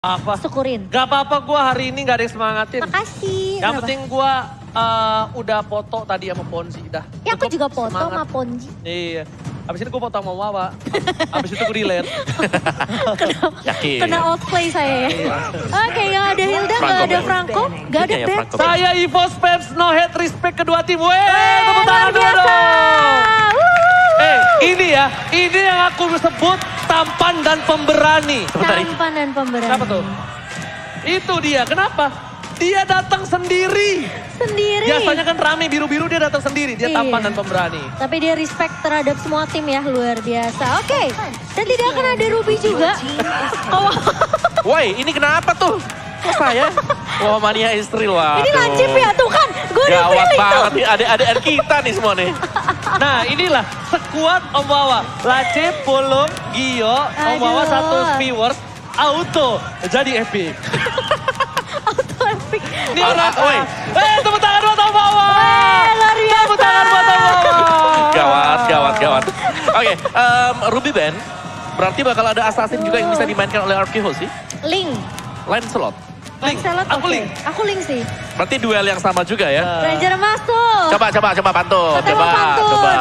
Apa? Syukurin. Gak apa-apa, gue hari ini gak ada yang semangatin. Makasih. Yang penting gue udah foto tadi sama Ponzi. Dah. Ya aku Cukup juga foto semangat. sama Ponji. Iya. Abis ini gue foto sama Wawa. Abis itu gue delete. Yakin. Kena outplay saya ya. Iya. Oke, gak ada Hilda, gak ada Franco, gak ada Iya, Ben. Franco. Saya Evo Spams, no head respect kedua tim. Weh, tepuk Luar tangan dulu biasa. dong. Wuh. Ini ya, ini yang aku sebut tampan dan pemberani. Tampan dan pemberani. Kenapa tuh? Itu dia, kenapa? Dia datang sendiri. Sendiri. Biasanya kan rame biru-biru, dia datang sendiri. Dia Iya. tampan dan pemberani. Tapi dia respect terhadap semua tim ya, luar biasa. Oke, dan tidak akan ada Ruby juga. Oh, Woi, ini kenapa tuh? Kok saya? Wah, mania istri loh. ini lancip ya, tuh kan. Gue udah Gawat feeling tuh. banget nih, adik-adik kita nih semua nih. Nah inilah sekuat Om Wawa. Lace, Pulung, Gio, Om Wawa Aduh. satu viewers, auto jadi epic. Auto epic. Ini Parah, orang, woi. tepuk tangan buat Om Wawa. Luar biasa. Tepuk tangan buat Om Wawa. Gawat. Oke, Ruby Band, berarti bakal ada assassin juga yang bisa dimainkan oleh Arkeho sih. Link. Lancelot. Link, Lancelot, aku oke. Link. Aku Link sih. Berarti duel yang sama juga ya. Ranger masuk. Coba pantun. Katanya mau pantun. Coba.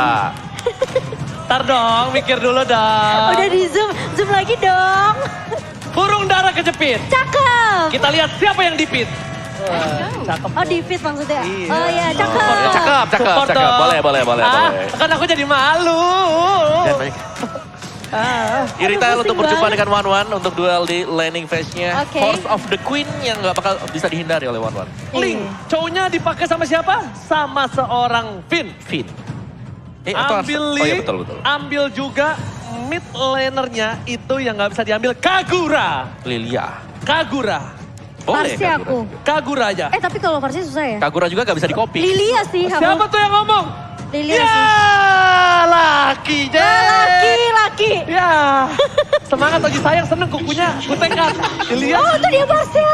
Ntar dong, mikir dulu dong. Udah di zoom lagi dong. Burung dara kejepit. Cakep. Kita lihat siapa yang dipit. Cakep. Oh di fit maksudnya? Iya. Oh iya, cakep. Cakep. Support dong. Boleh. Kan aku jadi malu. Jangan banyak. Irita untuk berjumpa dengan One untuk duel di laning phase-nya. Oke. Horse of the Queen yang gak bakal bisa dihindari oleh One. Link, cowoknya dipakai sama siapa? Sama seorang Finn. Finn. Ambil Oh Lee, iya betul. ambil juga mid lanernya itu yang nggak bisa diambil Kagura. Lilia. Kagura. Boleh Parsi aku. Kagura aja. Tapi kalau Parsi susah ya. Kagura juga gak bisa di-copy. Lilia sih. Siapa tuh yang ngomong? Lilia Ya, sih. laki Laki. Ya, semangat lagi sayang seneng kukunya, kutekan. Dilihat. Oh itu dia Parsia.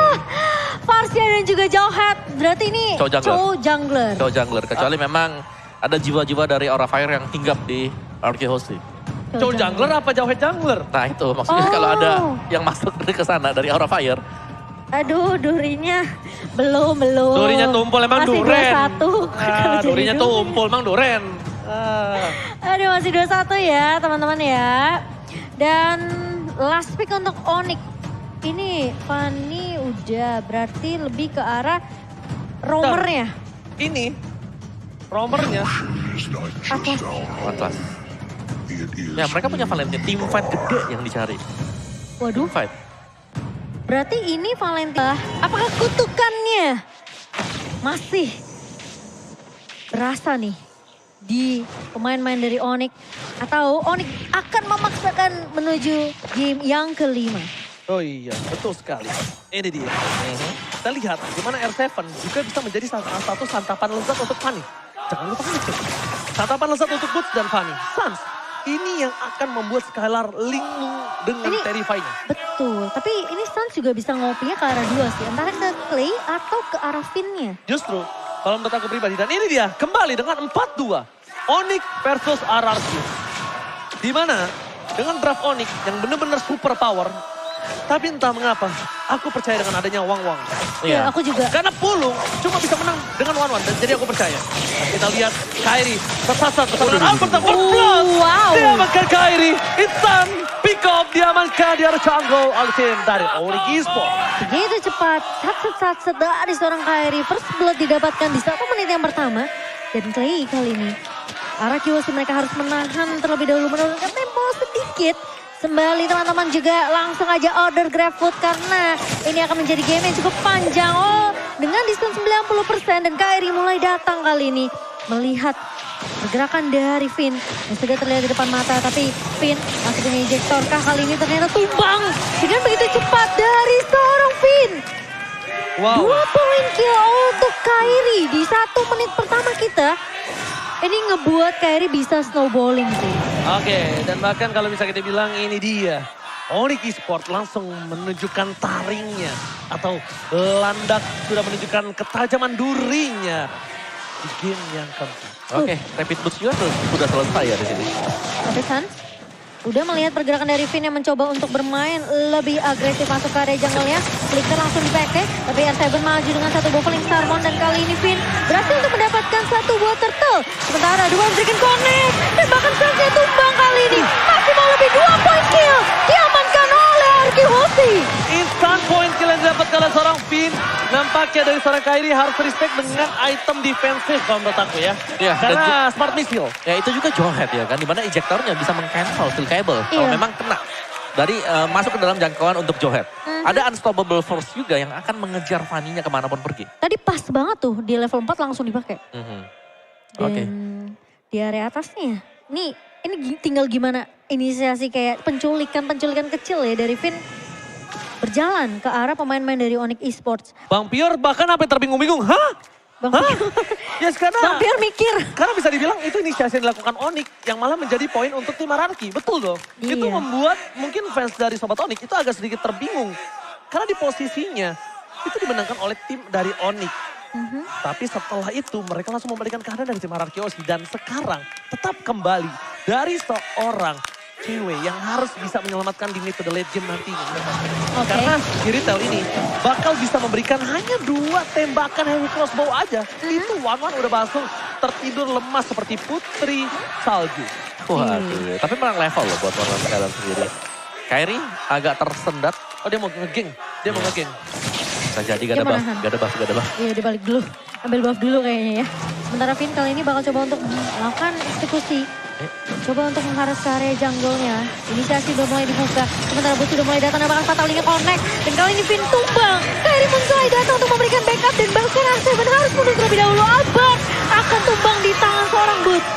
Parsia dan juga Jauhead. Berarti ini Chow jungler. Chow jungler. Chow jungler. Kecuali memang ada jiwa-jiwa dari Aura Fire yang hinggap di Arkeho sih. Cow jungler apa Jauhead jungler? Nah itu maksudnya kalau ada yang masuk ke sana dari Aura Fire. Aduh, durinya belum. Durinya tumpul emang masih duren. 2-1. Durinya tumpul emang duren. Aduh, masih 2-1 ya teman-teman ya. Dan last pick untuk Onyx. Ini Fanny udah berarti lebih ke arah roamernya. Ini roamernya. Apa? Atlas. Ya mereka punya Valentine. Team fight gede yang dicari. Waduh, Team fight. berarti ini Valentina. Apakah kutukannya masih berasa nih di pemain-pemain dari Onyx? Atau Onyx akan memaksakan menuju game yang kelima? Oh iya, betul sekali. Ini dia. Kita lihat gimana R7 juga bisa menjadi salah satu santapan lezat untuk Fanny. Jangan lupa itu. Santapan lezat untuk Boots dan Fanny. Sans, ini yang akan membuat Skylar linglung dengan Ini- Terrify-nya. Betul, tapi ini Suns juga bisa ngopinya ke arah dua sih. Antara ke Clay atau ke arah Finn-nya. Justru, kalau menurut aku pribadi. Dan ini dia, kembali dengan 4-2. Onyx versus RRQ. Di mana dengan draft Onyx yang benar-benar super power. Tapi entah mengapa, aku percaya dengan adanya Wang. Iya, aku juga. Karena Pulung cuma bisa menang dengan One. Dan jadi aku percaya. Dan kita lihat Kairi tersasar bersama dengan Albert dan Blood. Wow. Diamankan Kairi. Insan pick up diamankan di arah jungle. Alvin dari Onyx Esports. Begitu cepat, satset dari seorang Kairi. First blood didapatkan di 1 menit yang pertama. Dan Clay kali ini, arah Kiwasi mereka harus menahan terlebih dahulu, menurunkan tempo sedikit. Sembali teman-teman juga langsung aja order GrabFood karena ini akan menjadi game yang cukup panjang. Oh, dengan diskon 90% dan Kairi mulai datang kali ini. Melihat pergerakan dari Finn yang sudah terlihat di depan mata. Tapi Finn masih punya injektor kah kali ini ternyata tumbang. Dengan begitu cepat dari seorang Finn. Wow. 2 poin kill untuk Kairi di 1 menit pertama kita. Ini ngebuat Kairi bisa snowballing sih. Oke, dan bahkan kalau bisa kita bilang ini dia. Onyx Esports langsung menunjukkan taringnya. Atau landak sudah menunjukkan ketajaman durinya. Di game yang keempat. Oke, Rapid Boost juga tuh udah selesai ya di sini. Tapi Suns, Udah melihat pergerakan dari Finn yang mencoba untuk bermain lebih agresif masuk ke area jungle-nya. Flicker langsung dipakai, tapi R7 maju dengan satu buah Fling Starmon dan kali ini Finn berhasil untuk mendapatkan satu buah turtle. Sementara dua Dragon Connect dan bahkan Sunsnya tumbang kali ini. Masih mau lebih 2 point kill diamankan oleh Arkihosi. Instant point kill yang didapatkan oleh seorang Finn. Nampaknya dari seorang Kairi harus respect dengan item defensif kalau menurut aku ya. Iya, Karena smart missile. Ya itu juga Jawhead ya kan, dimana ejectornya bisa meng-cancel steel cable. Kalau Iya. memang kena dari masuk ke dalam jangkauan untuk Jawhead. Ada unstoppable force juga yang akan mengejar Fanny-nya kemanapun pergi. Tadi pas banget tuh di level 4 langsung dipakai. Dan Oke. di area atasnya, ini tinggal gimana inisiasi kayak penculikan kecil ya dari Finn berjalan ke arah pemain-pemain dari Onyx Esports. Bang Pior bahkan sampai terbingung-bingung. Hah? Bang Hah? Pior, Yes, karena Bang Pior mikir. Karena bisa dibilang itu inisiasi yang dilakukan Onyx yang malah menjadi poin untuk tim Ararki. Betul dong. Iya. Itu membuat mungkin fans dari Sobat Onyx itu agak sedikit terbingung. Karena di posisinya itu dimenangkan oleh tim dari Onyx. Tapi setelah itu mereka langsung membalikan keadaan dari tim Ararki Osi. Dan sekarang tetap kembali dari seorang cewek yang harus bisa menyelamatkan di mid to the late game nantinya. Oke. Karena di retail ini bakal bisa memberikan hanya 2 tembakan heavy crossbow aja. Itu Wan udah langsung tertidur lemas seperti putri salju. Waduh, tapi menang level loh buat Warren Skylar sendiri. Kairi agak tersendat. Oh dia mau ngegeng, dia mau ngegeng. Bisa jadi Dia gak ada buff, menahan. gak ada buff, gak ada buff. Iya, dia balik dulu. Ambil buff dulu kayaknya ya. Sementara Finn kali ini bakal coba untuk melakukan eksekusi. Coba untuk mengharus ke area jungle-nya. Inisiasi udah mulai dibuka. Sementara Boots sudah mulai datang dan bahkan Fatalingnya connect. Dan kali ini Finn tumbang. Kairi mulai datang untuk memberikan backup. Dan bahkan R7 harus mundur terlebih dahulu. Albert akan tumbang di tangan seorang Boots.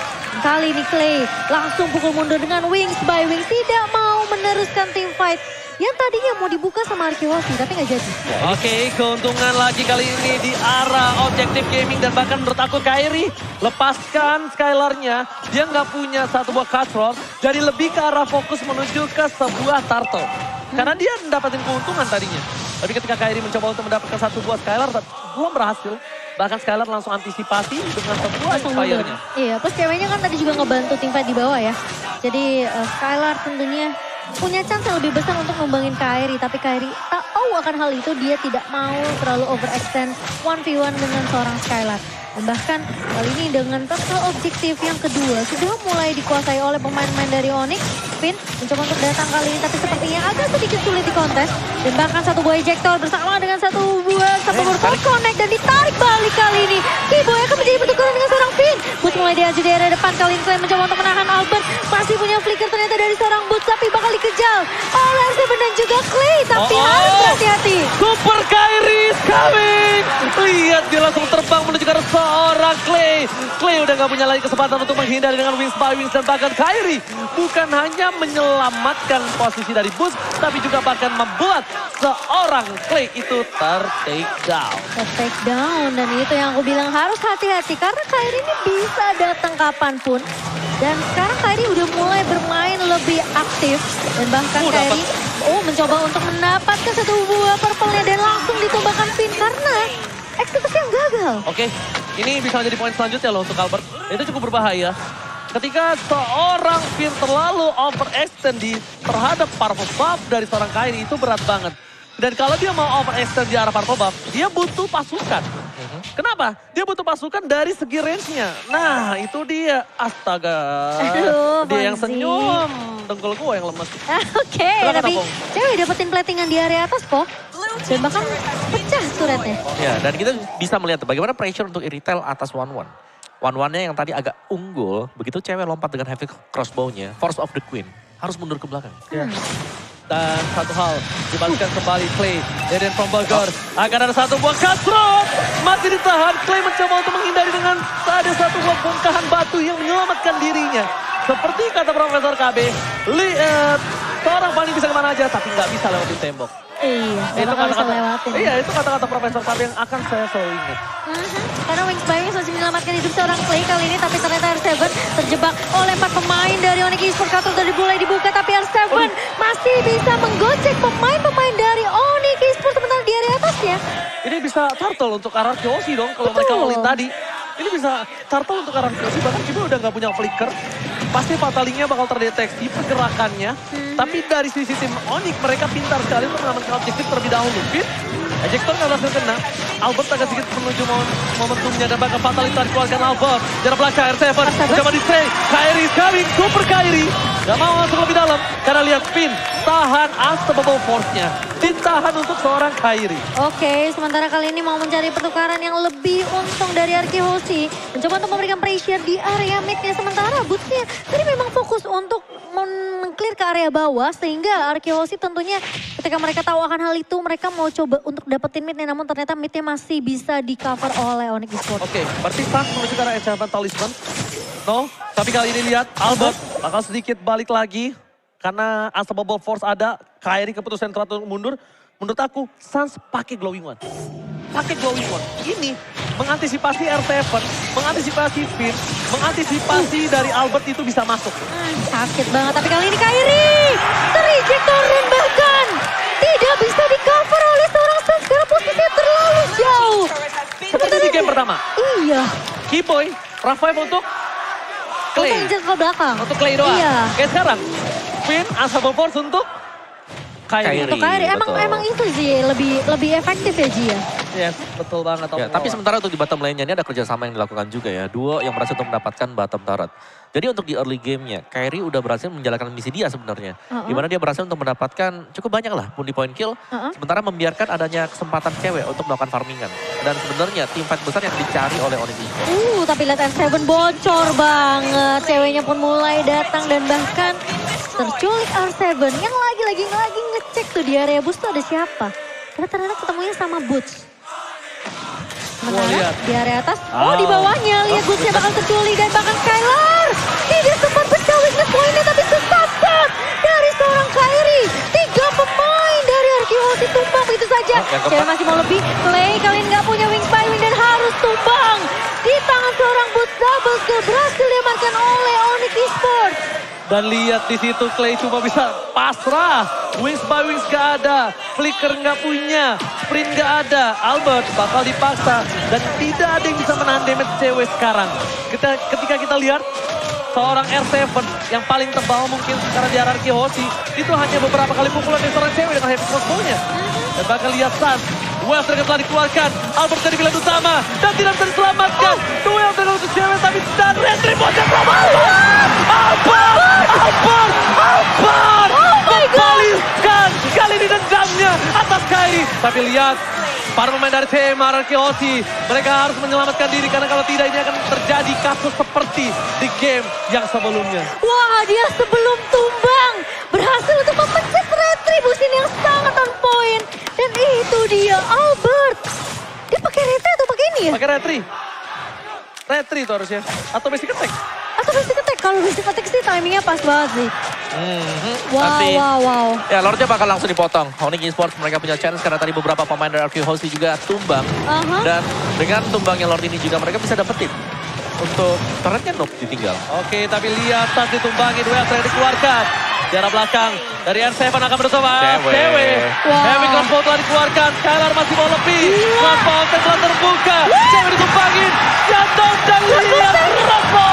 Kali ini Clay langsung pukul mundur dengan Wings by Wings. Tidak mau meneruskan team fight. Yang tadinya mau dibuka sama Arkiwosi tapi nggak jadi. Oke, keuntungan lagi kali ini di arah Objective Gaming. Dan bahkan menurut aku Kairi lepaskan Skylar-nya. Dia nggak punya satu buah cutthroat. Jadi lebih ke arah fokus menuju ke sebuah turtle. Karena dia mendapatkan keuntungan tadinya. Tapi ketika Kairi mencoba untuk mendapatkan satu buah Skylar, belum berhasil. Bahkan Skylar langsung antisipasi dengan sebuah Langsung mundur. Inspire-nya. Iya, plus ceweknya kan tadi juga ngebantu tim fight di bawah ya. Jadi Skylar tentunya punya chance yang lebih besar untuk ngembangin Kairi. Tapi Kairi tak tahu akan hal itu, dia tidak mau terlalu overextend 1v1 dengan seorang Skylar. Dan bahkan kali ini dengan total objektif yang kedua sudah mulai dikuasai oleh pemain-pemain dari Onyx. Finn mencoba untuk datang kali ini tapi sepertinya agak sedikit sulit di kontes. Dan bahkan satu buah ejector bersama dengan satu buah Force Connect dan ditarik balik kali ini. Keyboy akan menjadi petugas dengan seorang Finn. Boots mulai diaju di area depan, kali ini Clay mencoba untuk menahan Albert. Masih punya flicker ternyata dari seorang Boots tapi bakal dikejar oleh R7 dan juga Clay. Tapi harus berhati-hati. Super Kairi is coming. Lihat dia langsung terbang menuju ke arah seorang Clay. Clay udah gak punya lagi kesempatan untuk menghindari dengan Wings by Wings. Dan bahkan Kairi bukan hanya menyelamatkan posisi dari Boots, tapi juga bahkan membuat seorang Clay itu take down. Take down, dan itu yang aku bilang harus hati-hati karena Kairi ini bisa datang kapanpun. Dan sekarang Kairi udah mulai bermain lebih aktif dan bahkan Kairi mencoba untuk mendapatkan satu buah purple-nya dan langsung ditumbangkan Finn karena eksekusi yang gagal. Oke, ini bisa menjadi poin selanjutnya loh untuk Albert. Itu cukup berbahaya. Ketika seorang Finn terlalu overextend terhadap purple buff dari seorang Kairi itu berat banget. Dan kalau dia mau overextend di arah purple buff, dia butuh pasukan. Kenapa? Dia butuh pasukan dari segi range-nya. Nah, itu dia. Astaga. Aduh, Dia yang Fonzie. senyum. Dengkul gue yang lemes. Oke, Silakan, tapi Apong. cewek dapetin platingan di area atas kok. Dan bahkan pecah turretnya. Ya, dan kita bisa melihat bagaimana pressure untuk Iritel atas 1-1. 1-1-nya yang tadi agak unggul, begitu cewek lompat dengan heavy crossbow-nya, Force of the Queen, harus mundur ke belakang. Dan satu hal, dibalikkan kembali Clay. Eden from Bogor. Akan ada satu buah cutthroat. Masih ditahan. Clay mencoba untuk menghindari dengan ada satu buah bongkahan batu yang menyelamatkan dirinya. Seperti kata Profesor KB, lihat seorang Fanny bisa kemana aja, tapi nggak bisa lewatin tembok. Iya, gak bakal bisa lewatin. Iya, itu kata-kata Profesor KB yang akan saya selalu ingat. Karena Wings by Wings masih menyelamatkan hidup seorang Clay kali ini, tapi ternyata R7 terjebak oleh 4 pemain dari Onyx Esports. Kartu dari mulai dibuka, tapi R7 masih bisa menggocek pemain-pemain dari Onyx Esports sementara di area atasnya. Ini bisa turtle untuk arah Josi dong kalau mereka all-in tadi. Ini bisa turtle untuk arah Josi, bahkan Ibu udah nggak punya flicker. pasti Fatalingnya bakal terdeteksi pergerakannya. Tapi dari sisi tim Onyx mereka pintar sekali untuk mengamankan objektif terlebih dahulu. Fit, ejector nggak berhasil kena. Albert agak sedikit menuju momentumnya dan bahkan Fatality dikeluarkan Albert. Jarak belakang R7, mencoba di stray. Kairi is coming, super Kairi. Gak mau masuk lebih dalam karena lihat Finn tahan unstoppable force-nya. Ditahan untuk seorang Kairi. Oke, sementara kali ini mau mencari pertukaran yang lebih untung dari Arki Hoshi. Mencoba untuk memberikan pressure di area mid-nya. Sementara Boots-nya tadi memang fokus untuk meng-clear ke area bawah. Sehingga Arki Hoshi tentunya ketika mereka tahu akan hal itu, mereka mau coba untuk dapetin mid-nya. Namun ternyata mid-nya masih bisa di-cover oleh Onyx Esports. Oke, berarti Sans menuju ke arah Enchantement Talisman. No, tapi kali ini lihat Albert bakal sedikit balik lagi. Karena unstoppable force ada, Kairi keputusan teratur mundur. Menurut aku, Sans pakai glowing one. Pakai glowing one. Ini mengantisipasi R7, mengantisipasi Finn, mengantisipasi dari Albert itu bisa masuk. Sakit banget, tapi kali ini Kairi terejector dan bahkan tidak bisa di-cover oleh seorang Sans karena posisinya terlalu jauh. Seperti di game pertama. Iya. Keyboy, revive untuk Clay. Untuk injek ke belakang. Untuk Clay doang. Iya. Kayak sekarang, Finn, unstoppable force untuk Kairi. Untuk Kairi, emang itu sih lebih efektif ya Ji ya. Yes, betul banget. Ya, tapi sementara untuk di bottom lane-nya ini ada kerjasama yang dilakukan juga ya. Duo yang berhasil untuk mendapatkan bottom turret. Jadi untuk di early game-nya, Kairi udah berhasil menjalankan misi dia sebenarnya. Dimana dia berhasil untuk mendapatkan cukup banyak lah pundi point kill. Sementara membiarkan adanya kesempatan cewek untuk melakukan farmingan. Dan sebenarnya tim fight besar yang dicari oleh Onyx Esports. Tapi lihat R7 bocor banget. Ceweknya pun mulai datang dan bahkan terculik R7 yang lagi ngecek tuh di area boost tuh ada siapa. Karena ternyata ketemunya sama Boots. Sementara di area atas, di bawahnya lihat Bootsnya bakal terculik dan bahkan Skylar tidak sempat pecah weakness point-nya tapi sesat dari seorang Kairi. 3 pemain dari Arki Hoshi tumbang begitu saja. Cewek masih mau lebih, Clay kali ini nggak punya wings by wing dan harus tumbang. Di tangan seorang Boots double kill berhasil diamankan oleh Onyx Esports. Dan lihat di situ Clay cuma bisa pasrah. Wings by wings gak ada. Flicker gak punya. Sprint gak ada. Albert bakal dipaksa. Dan tidak ada yang bisa menahan damage cewek sekarang. Ketika kita lihat seorang R7 yang paling tebal mungkin sekarang di hierarki Hoshi. Itu hanya beberapa kali pukulan dari seorang cewek dengan heavy crossbow-nya. Dan bakal lihat Sans. Duel Dragon telah dikeluarkan. Albert jadi pilihan utama. Dan tidak bisa diselamatkan. Duel Dragon untuk cewek tapi dan retribution from Albert! Albert! Membalikkan kali ini dendamnya atas Kairi. Tapi lihat para pemain dari tim Arki Hoshi. Mereka harus menyelamatkan diri karena kalau tidak ini akan terjadi kasus seperti di game yang sebelumnya. Wah, dia sebelum tumbang berhasil untuk memencet retribution yang sangat on point. Dan itu dia Albert. Dia pakai retri atau pakai ini ya? Pakai retri. Retri itu harusnya. Atau basic attack. Atau basic attack. Kalau basic attack sih timingnya pas banget sih. Wow. Ya, Lordnya bakal langsung dipotong. Onyx Esports mereka punya chance karena tadi beberapa pemain dari Arki Hoshi juga tumbang. Dan dengan tumbangnya Lord ini juga mereka bisa dapetin. Untuk turretnya Noob ditinggal. Oke, tapi lihat Sans ditumbangi, duel terakhir dikeluarkan. Jarak belakang dari R7 akan bersama Cewek. Heavy crossbow telah dikeluarkan, Skylar masih mau lebih. Crossbow telah terbuka, Cewek ditumbangin. Jatuh dan lihat crossbow.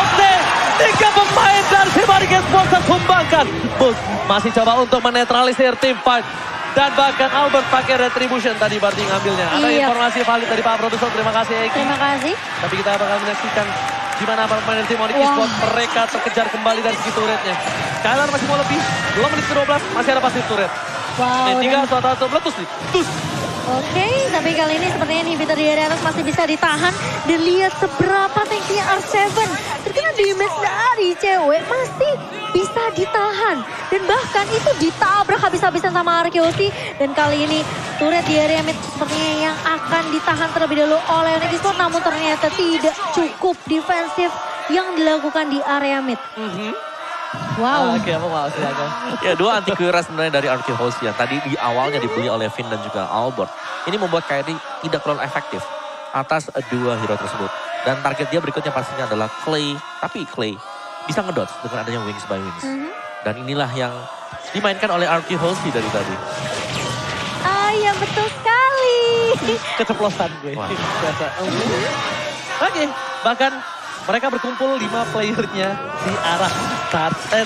3 pemain dari tim Onyx Esports tertumbangkan. Boots masih coba untuk menetralisir tim fight. Dan bahkan Albert pakai retribution tadi berarti ngambilnya. Ada informasi valid dari Pak Produser, terima kasih Eki. Terima kasih. Tapi kita bakal menyaksikan gimana pemain dari tim Onyx Esports mereka terkejar kembali dari segi turretnya. Skylar masih mau lebih, 2 menit ke-12 masih ada pasti turret. Menit 3, suatu meletus nih. Oke, tapi kali ini sepertinya inhibitor di area atas masih bisa ditahan. Dan lihat seberapa tankinya R7. Terkena damage dari cewek masih bisa ditahan. Dan bahkan itu ditabrak habis-habisan sama Arki Hoshi. Dan kali ini turret di area mid sepertinya yang akan ditahan terlebih dahulu oleh Onyx Esports. Namun ternyata tidak cukup defensif yang dilakukan di area mid. Wow. Oke, apa mau silakan. Ya, 2 anti kuras sebenarnya dari Arki Hoshi yang tadi di awalnya dibeli oleh Finn dan juga Albert. Ini membuat Kairi tidak terlalu efektif atas 2 hero tersebut. Dan target dia berikutnya pastinya adalah Clay. Tapi Clay bisa ngedodge dengan adanya wings by wings. Dan inilah yang dimainkan oleh Arki Hoshi dari tadi. Ya betul sekali. Keceplosan gue. Oke, bahkan mereka berkumpul 5 playernya di arah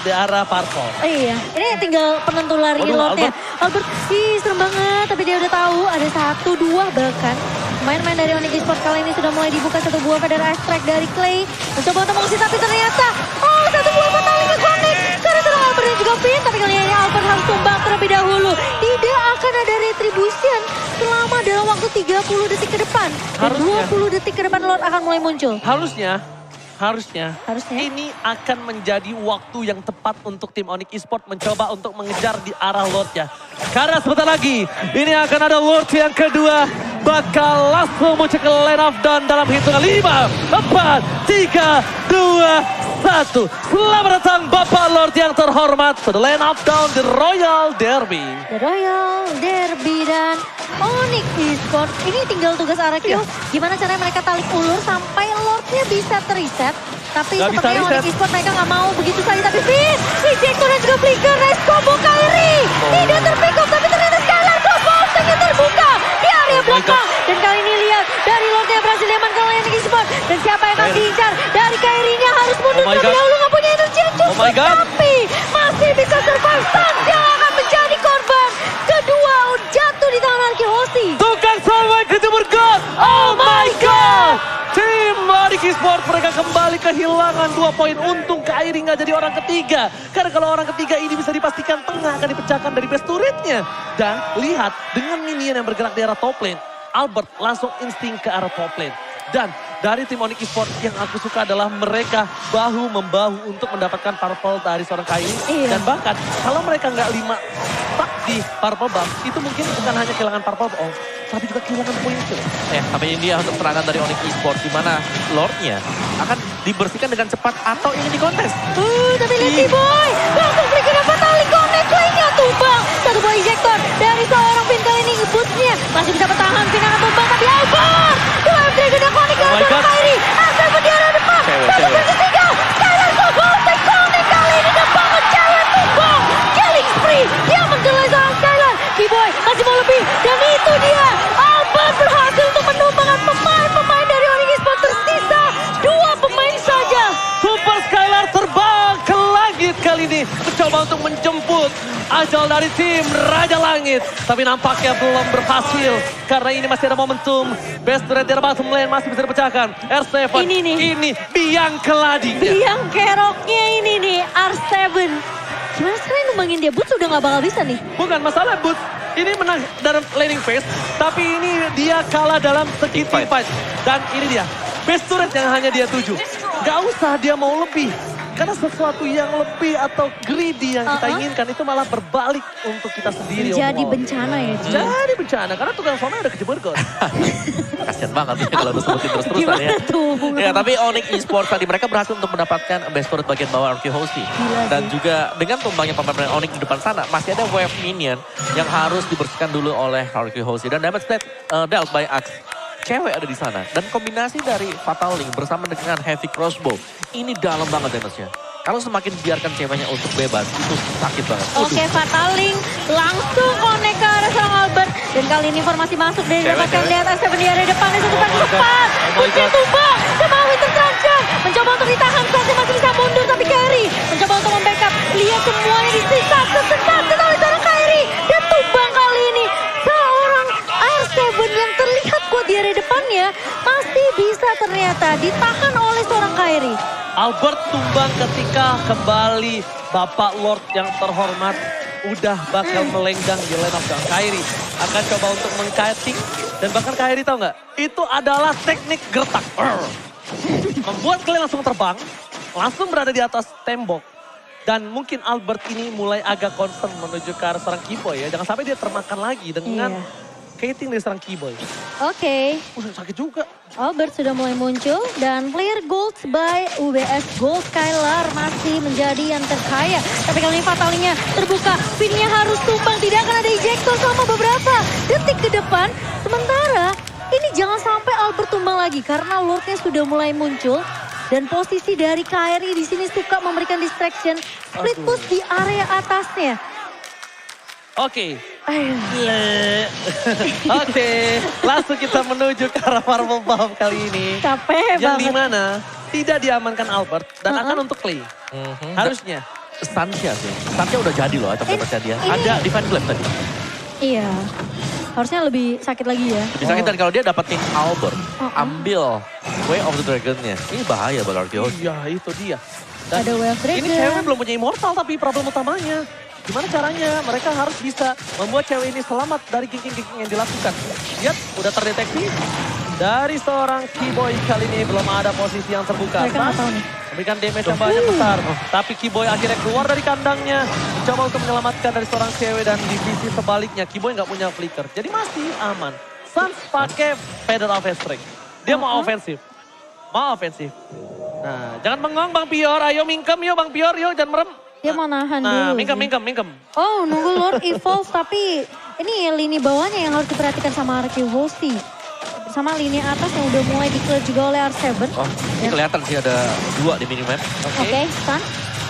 di arah Purple. Iya, ini tinggal penentu lari Waduh, Lordnya. Albert, ih serem banget. Tapi dia udah tahu ada 1-2 bahkan. Main-main dari Onyx Esports kali ini sudah mulai dibuka satu buah Feather Extract dari Clay. Mencoba untuk mengusir tapi ternyata, oh satu buah Fatality connect. Karena serang Albert dan juga Finn. Tapi kali ini Albert harus tumbang terlebih dahulu. Tidak akan ada retribution selama dalam waktu 30 detik ke depan. Dan 20 detik ke depan Lord akan mulai muncul. Harusnya ini akan menjadi waktu yang tepat untuk tim Onyx Esports mencoba untuk mengejar di arah Lordnya. Karena sebentar lagi ini akan ada Lord yang kedua bakal langsung muncul ke line of down dalam hitungan 5, 4, 3, 2, 1. Selamat datang Bapak Lord yang terhormat ke line of down The Royal Derby. The Royal Derby dan Onyx Esports. Ini tinggal tugas Arakio. Gimana caranya mereka tarik ulur sampai Lordnya bisa reset. Tapi Gak sepertinya bisa reset. Onyx Esports mereka nggak mau begitu saja. Tapi Finn, Ejector dan juga Flicker, nice combo Kyrie. Tidak terpick up tapi ternyata Skylar combo yang terbuka di area belakang. Dan kali ini lihat dari Lordnya berhasil diaman ke Onyx Esports. Dan siapa yang akan diincar? Dari Kyrie-nya harus mundur terlebih dahulu, nggak punya energi yang cukup. Tapi masih bisa survive. Sanjang akan menjadi korban. Kedua jatuh di tangan Arki Hoshi. Tukang sampai ke timur God. Oh my God. Tim Onyx Esports mereka kembali kehilangan 2 poin. Untung Kyrie nggak jadi orang ketiga. Karena kalau orang ketiga ini bisa dipastikan tengah akan dipecahkan dari base turretnya. Dan lihat dengan minion yang bergerak di arah top lane. Albert langsung insting ke arah top lane. Dan dari tim Onyx Esports yang aku suka adalah mereka bahu-membahu untuk mendapatkan purple dari seorang Kyrie. Iya. Dan bahkan kalau mereka nggak 5 stuck di purple buff, itu mungkin bukan hanya kehilangan purple buff, tapi juga kehilangan poin itu. Tapi ini dia untuk serangan dari Onyx Esports di mana Lordnya akan dibersihkan dengan cepat atau ingin dikontes. Tapi lihat si Boy. Langsung Flicker dan Fatality connect. Play-nya tumbang. Satu buah ejector dari seorang Finn kali ini. Boots-nya masih bisa bertahan. Finn akan tumbang tapi Albert. Dua Dragon dan Connect Oh my dari God. Kyrie. Asal di arah depan. Satu versus 3. Skylar Sobol. Connect kali ini depan. Cewek tumbang. Killing spree. Dia menjelai seorang Skylar. B-Boy masih mau lebih. Dan itu dia. Albert berhasil untuk menumbangkan pemain-pemain dari Onyx Esports. Tersisa 2 pemain saja. Super Skylar terbang ke langit kali ini. Mencoba untuk menjemput ajal dari tim Raja Langit. Tapi nampaknya belum berhasil. Karena ini masih ada momentum. Best turret di bottom lane masih bisa dipecahkan. R7 ini biang keladinya. Biang keroknya ini nih, R7. Gimana sekarang numbangin dia? Boots udah gak bakal bisa nih. Bukan masalah Boots. Ini menang dalam laning phase. Tapi ini dia kalah dalam segi team fight. Dan ini dia. Best turret yang hanya dia tuju. Gak usah dia mau lebih. Karena sesuatu yang lebih atau greedy yang kita inginkan itu malah berbalik untuk kita sendiri. Jadi overall. bencana ya. Jadi bencana. Karena tukang somnya udah kejebur kok. Kasian banget ya kalau udah sebutin terus-terusan ya. Gimana tuh? Ya, tapi Onyx Esports tadi mereka berhasil untuk mendapatkan best turret bagian bawah Arki Hoshi. Dan juga dengan tumbangnya pemain Onyx di depan sana masih ada wave minion yang harus dibersihkan dulu oleh Arki Hoshi. Dan damage dealt by Axe. Cewek ada di sana. Dan kombinasi dari Fatal Link bersama dengan Heavy Crossbow. Ini dalam banget damage-nya. Kalau semakin biarkan ceweknya untuk bebas, itu sakit banget. Oke, Fatal Link langsung connect ke arah seorang Albert. Dan kali ini informasi masuk dari dapatkan lihat S7 di area depan. S7 cepat. Boots-nya tumbang. Sama Winter Truncheon. Mencoba untuk ditahan. Saatnya masih bisa mundur. Tapi Kyrie mencoba untuk membackup. Lihat semuanya disisa. Sesentak. Tetapi seorang Kyrie. Dan tumbang kali ini. Seorang R7 yang terlihat kuat di area depannya. Masih bisa ternyata ditahan oleh seorang Kyrie. Albert tumbang ketika kembali Bapak Lord yang terhormat udah bakal melenggang di line of down. Kyrie akan coba untuk mengkiting dan bahkan Kyrie tahu nggak? Itu adalah teknik gertak. Membuat kalian langsung terbang, langsung berada di atas tembok. Dan mungkin Albert ini mulai agak concern menuju ke arah serang Keyboy ya. Jangan sampai dia termakan lagi dengan kiting dari serang Keyboy. Oke. Sakit juga. Albert sudah mulai muncul dan player gold by UBS Gold Skylar masih menjadi yang terkaya. Tapi kali ini Fatalnya terbuka, pinnya harus tumbang, tidak akan ada ejector selama beberapa detik ke depan. Sementara ini jangan sampai Albert tumbang lagi karena Lordnya sudah mulai muncul. Dan posisi dari Kyrie di sini suka memberikan distraction, split push di area atasnya. Oke. Oke, langsung kita menuju ke arah Marvel Buff kali ini. Capek Yang banget. dimana tidak diamankan Albert dan akan untuk Clay. Harusnya. Stansnya sih. Stansnya udah jadi loh item dapetnya dia. ini- Ada di fan club tadi. Iya. Harusnya lebih sakit lagi ya. Bisa kita kalau dia dapetin Albert, ambil Way of the Dragon-nya. Ini bahaya buat Arkeos. Iya, itu dia. Dan Ada Way of Dragon. ini cewek belum punya immortal tapi problem utamanya. Gimana caranya mereka harus bisa membuat cewek ini selamat dari kicking-kicking yang dilakukan. Lihat, udah terdeteksi. Dari seorang Keyboy kali ini belum ada posisi yang terbuka. Mereka nggak tahu nih. Memberikan damage yang banyak besar. Tapi Keyboy akhirnya keluar dari kandangnya. Mencoba untuk menyelamatkan dari seorang cewek dan divisi sebaliknya. Keyboy nggak punya flicker. Jadi masih aman. Suns pakai Feather of Strike. Dia mau ofensif. Mau ofensif. Nah, jangan bengong Bang Pior. Ayo mingkem yuk Bang Pior. Yuk jangan merem. Dia mau nahan Nah, dulu. mingkem. Oh, nunggu Lord Evolve tapi ini lini bawahnya yang harus diperhatikan sama Arkeus Hosti. Sama lini atas yang udah mulai di-clear juga oleh R7. Oh, ini kelihatan sih ada 2 di minimap. Oke, Sun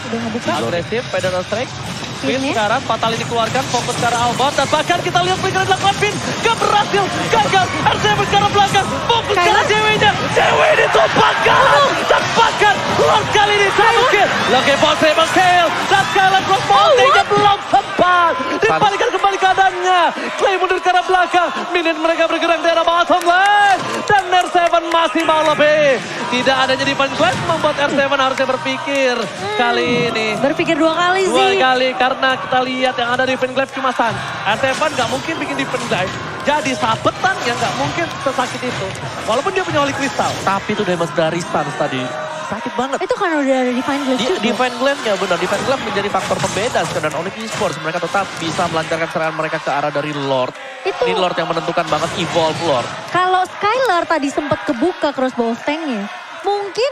udah ngebuka. Agresif, Feather of Strike. Pin Pinnya. sekarang, Fatal ini keluarkan, fokus ke arah Albert. Dan bahkan kita lihat flicker dilakukan Pin. Gak berhasil, gagal. R7 ke arah belakang, fokus ke arah ceweknya. Cewek ini tumpahkan. Cepatkan, Lord kali ini satu kill. Lagi possible kill. Dan Skylar cross mountain-nya belum sempat. Dibalikan kembali keadaannya. Clay mundur ke arah belakang. Minion mereka bergerak di arah bottom lane. Dan R7 masih mau lebih. Tidak adanya di fan class membuat R7 harusnya berpikir kali ini. Berpikir 2 kali Dua sih. kali karena kita lihat yang ada di Finglaive cuma Sun. R7 nggak mungkin bikin di Finglaive. Jadi sabetan yang nggak mungkin sesakit itu. Walaupun dia punya Holy Crystal. Tapi itu damage dari Stans tadi. Sakit banget. Itu kan udah ada di Fine Glass juga. Di Fan Glam-nya benar. Di Fan Glam menjadi faktor pembeda dan Onyx Esports. Mereka tetap bisa melancarkan serangan mereka ke arah dari Lord. Itu- Ini Lord yang menentukan banget evolve Lord. Kalau Skylar tadi sempat kebuka crossbow tanknya, mungkin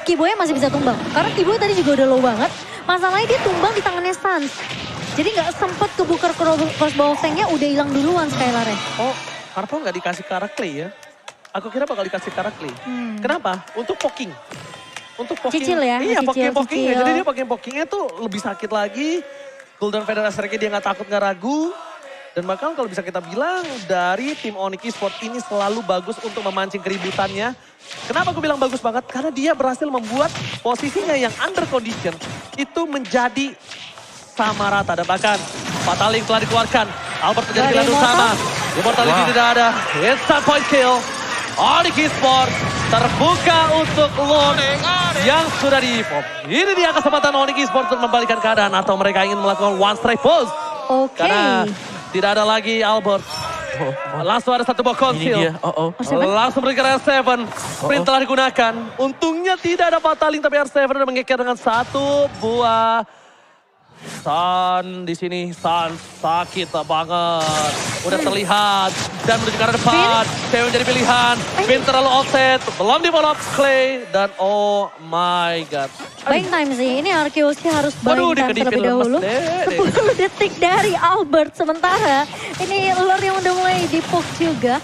Keyboy masih bisa tumbang. Karena Keyboy tadi juga udah low banget. Masalahnya dia tumbang di tangannya Sans. Jadi nggak sempet kebuka crossbow tanknya, udah hilang duluan Skylar-nya. Oh, Purple nggak dikasih ke arah Clay ya? Aku kira bakal dikasih ke arah Clay. Kenapa? Untuk poking. Untuk poking. Cicil ya, Iya, cicil. poking-pokingnya. Jadi dia poking-pokingnya tuh lebih sakit lagi. Cooldown Feather Strike dia nggak takut, nggak ragu. Dan bahkan kalau bisa kita bilang dari tim Onyx Esports ini selalu bagus untuk memancing keributannya. Kenapa aku bilang bagus banget? Karena dia berhasil membuat posisinya yang under condition itu menjadi sama rata. Dan bahkan Fatal Link telah dikeluarkan. Albert menjadi Gak ada gelandang Immortal. sama. Immortality tidak ada. Instant point kill. Onyx Esports terbuka untuk Lord yang sudah di-pop. Ini dia kesempatan Onyx Esports untuk membalikan keadaan atau mereka ingin melakukan one strike pose. Oke. Karena tidak ada lagi Albert. Langsung ada satu buah Ini konsil. dia. Langsung berikan R7. Sprint telah digunakan. Untungnya tidak ada Fataling tapi R7 udah mengeker dengan satu buah. Sun di sini, Sun sakit banget. Udah terlihat dan menuju ke arah depan. Cewek jadi pilihan. Pin terlalu offset, belum di follow up Clay dan oh my god. Buying time sih, ini Arkeus harus Waduh, buying time dikedipin terlebih lemes dahulu. deh. 10 detik dari Albert, sementara ini Lord yang udah mulai di-poke juga.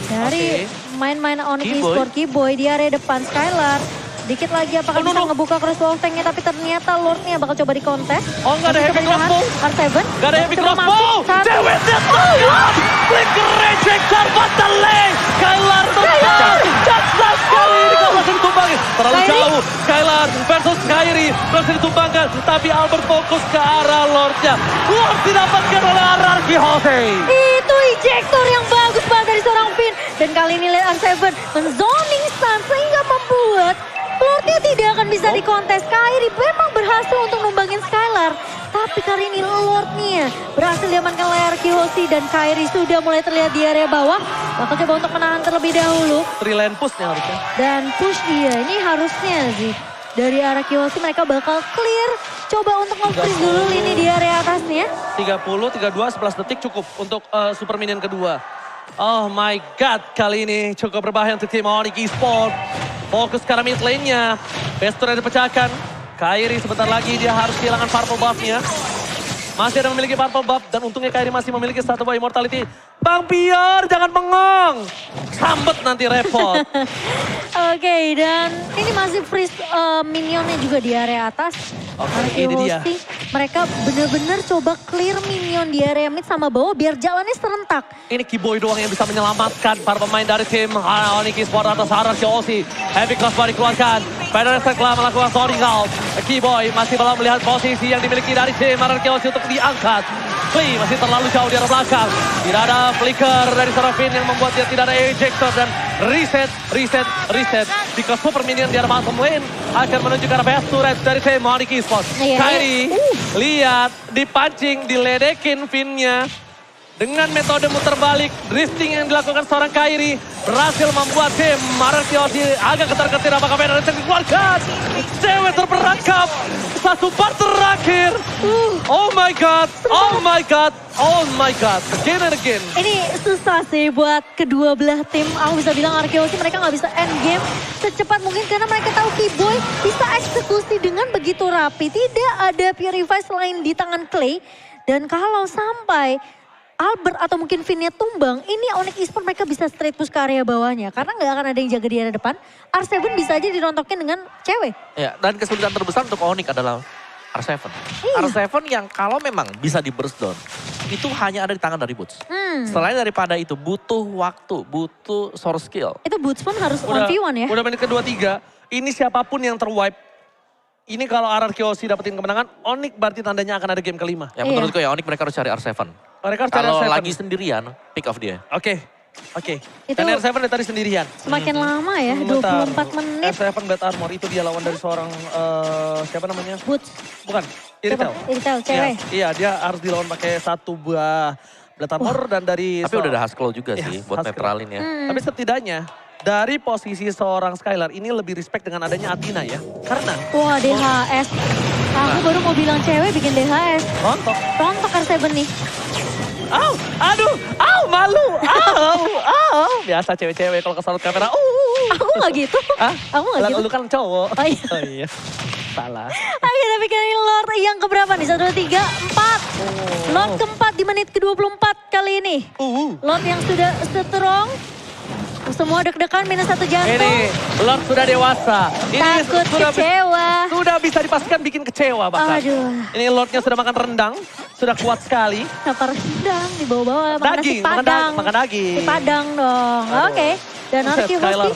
Dari main-main Onyx Keyboy. Esports, Keyboy di area depan Skylar. Dikit lagi apakah bisa ngebuka crossbow tanknya, tapi ternyata Lordnya bakal coba dikontes. Oh, nggak ada Masih heavy coba ditahan. crossbow. R7. Gak ada heavy Coba crossbow. masuk. Satu. Ceweknya tengah. Flicker rejector Fataling. Skylar tengah. Jaksa sekali ini kalau masih ditumbangin. Terlalu Kyrie. jauh. Skylar versus Kyrie. Masih ditumbangkan. Tapi Albert fokus ke arah Lordnya. Lord didapatkan oleh RRQ Jose. Itu ejector yang bagus banget dari seorang Finn. Dan kali ini lihat R7 menzoning stun sehingga membuat Lordnya tidak akan bisa dikontes. Kyrie memang berhasil untuk numbangin Skylar. Tapi kali ini Lordnya berhasil diamankan oleh Arkeosi dan Kyrie sudah mulai terlihat di area bawah. Bakal coba untuk menahan terlebih dahulu. Three lane pushnya harusnya. Dan push dia, ini harusnya sih. Dari arah Kiyoshi mereka bakal clear. Coba untuk nge-freeze dulu lini di area atasnya. 30, 32, 11 detik cukup untuk super minion kedua. Oh my god, kali ini cukup berbahaya untuk tim Onyx Esports. Fokus ke arah mid lane-nya. Bestur dipecahkan. Kyrie sebentar lagi dia harus kehilangan purple buff-nya. Masih ada memiliki purple buff dan untungnya Kyrie masih memiliki satu buah immortality. Bang Pior, jangan bengong. Sambet nanti repot. Oke, dan ini masih freeze minionnya juga di area atas. Oke, ini dia. mereka benar-benar coba clear minion di area mid sama bawah biar jalannya serentak. Ini Kiboy doang yang bisa menyelamatkan para pemain dari tim Onyx Esports atas arah Chelsea. Heavy Crossbar dikeluarkan. Federer telah melakukan sorting out. Kiboy masih belum melihat posisi yang dimiliki dari tim Chelsea untuk diangkat. Klee masih terlalu jauh di arah belakang. Tidak ada flicker dari Serafin yang membuat dia tidak ada ejector dan reset. Because super minion di arah bottom lane akan menuju ke arah best turret dari tim Onyx Esports. Kairi, lihat dipancing, diledekin Finnya. Dengan metode muter balik, drifting yang dilakukan seorang Kairi berhasil membuat tim Chelsea agak ketar-ketir. Apakah Federer yang dikeluarkan? Cewek terperangkap. Satu part terakhir. Oh my god, oh my god, oh my god. Again and again. Ini susah sih buat kedua belah tim. Aku bisa bilang Arkeosi mereka nggak bisa end game secepat mungkin karena mereka tahu Kiboy bisa eksekusi dengan begitu rapi. Tidak ada Purify selain di tangan Clay. Dan kalau sampai Albert atau mungkin Vinnya tumbang, ini Onyx Esports mereka bisa straight push ke area bawahnya. Karena nggak akan ada yang jaga di area depan. R7 bisa aja dirontokin dengan cewek. Ya, dan kesulitan terbesar untuk Onyx adalah R7. Iya. R7 yang kalau memang bisa di burst down, itu hanya ada di tangan dari Boots. Selain daripada itu butuh waktu, butuh source skill. Itu Boots pun harus 1v1 ya. Udah menit kedua-tiga, ini siapapun yang terwipe. Ini kalau Arkeosi dapetin kemenangan, Onyx berarti tandanya akan ada game kelima. Ya menurutku ya Onyx mereka harus cari R7. Mereka harus cari Kalau R7. lagi sendirian, pick off dia. Oke. Itu Dan R7 dari tadi sendirian. semakin lama ya, Bentar. 24 menit. R7 Bad Armor itu dia lawan dari seorang, siapa namanya? Boots. Bukan, Iritel. Iritel, cewek. Iya, dia harus dilawan pakai satu buah Bad Armor dan dari... Tapi udah ada Husklaw juga sih buat Husklaw. netralin ya. Tapi setidaknya dari posisi seorang Skylar ini lebih respect dengan adanya Athena ya. Karena Wah, DHS. Aku baru mau bilang cewek bikin DHS. rontok. Rontok R7 nih. Malu. Biasa cewek-cewek kalau kesalut kamera. Aku gak gitu. Hah? Aku gak gitu. Lu kan cowok. Oh iya. Oh iya. Salah. Ayo tapi kali ini Lord yang keberapa nih? 1, 2, 3, 4. Lord keempat di menit ke-24 kali ini. Lord yang sudah strong. Semua deg-degan minus 1 jantung. Ini Lord sudah dewasa. Ini Takut kecewa. Sudah bisa dipastikan bikin kecewa bahkan. Aduh. Ini Lordnya sudah makan rendang. Sudah kuat sekali. Kenapa rendang di bawah-bawah? Makan nasi Daging, padang. makan daging. Nasi padang dong. Aduh. Oke. Dan Buset, Arki Skylar.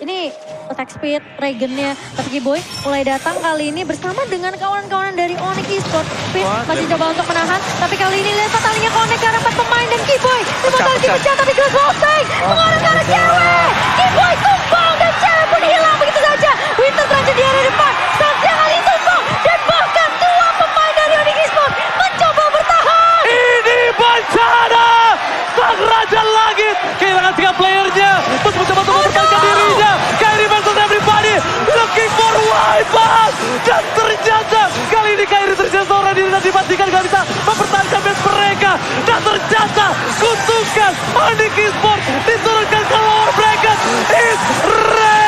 ini attack speed, regennya. Tapi Kiboy mulai datang kali ini bersama dengan kawan-kawan dari Onyx Esports. Fit masih coba untuk menahan. Tapi kali ini lihat talinya connect ke arah 4 pemain. Dan Kiboy dimodal dipecah tapi gelas losing. Mengarah ke arah cewek. Kiboy tumbang dan cewek pun hilang begitu saja. Winter terancam di area depan. Santia kali ini tumbang. Dan bahkan dua pemain dari Onyx Esports mencoba bertahan. Ini bencana! Sang Raja Langit kehilangan 3 playernya. Terus mencoba untuk mempertahankan dirinya. Kairi versus everybody. Looking for wipeout. Dan ternyata kali ini Kairi terjadi seorang diri dan dipastikan gak bisa mempertahankan base mereka. Dan ternyata kutukan Onyx Esports diturunkan ke lower bracket. It's red!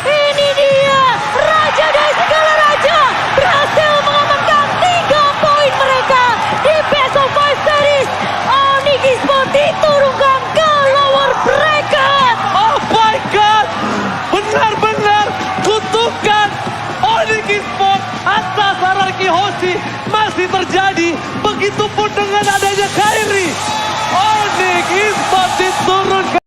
Ini dia Raja dari segala raja berhasil mengamankan 3 poin mereka di Best of 5 series. Onyx Esports diturunkan ke lower bracket. Oh my god! Benar-benar kutukan Onyx Esports atas Araki Hoshi masih terjadi. Begitupun dengan adanya Kairi. Onyx Esports diturunkan.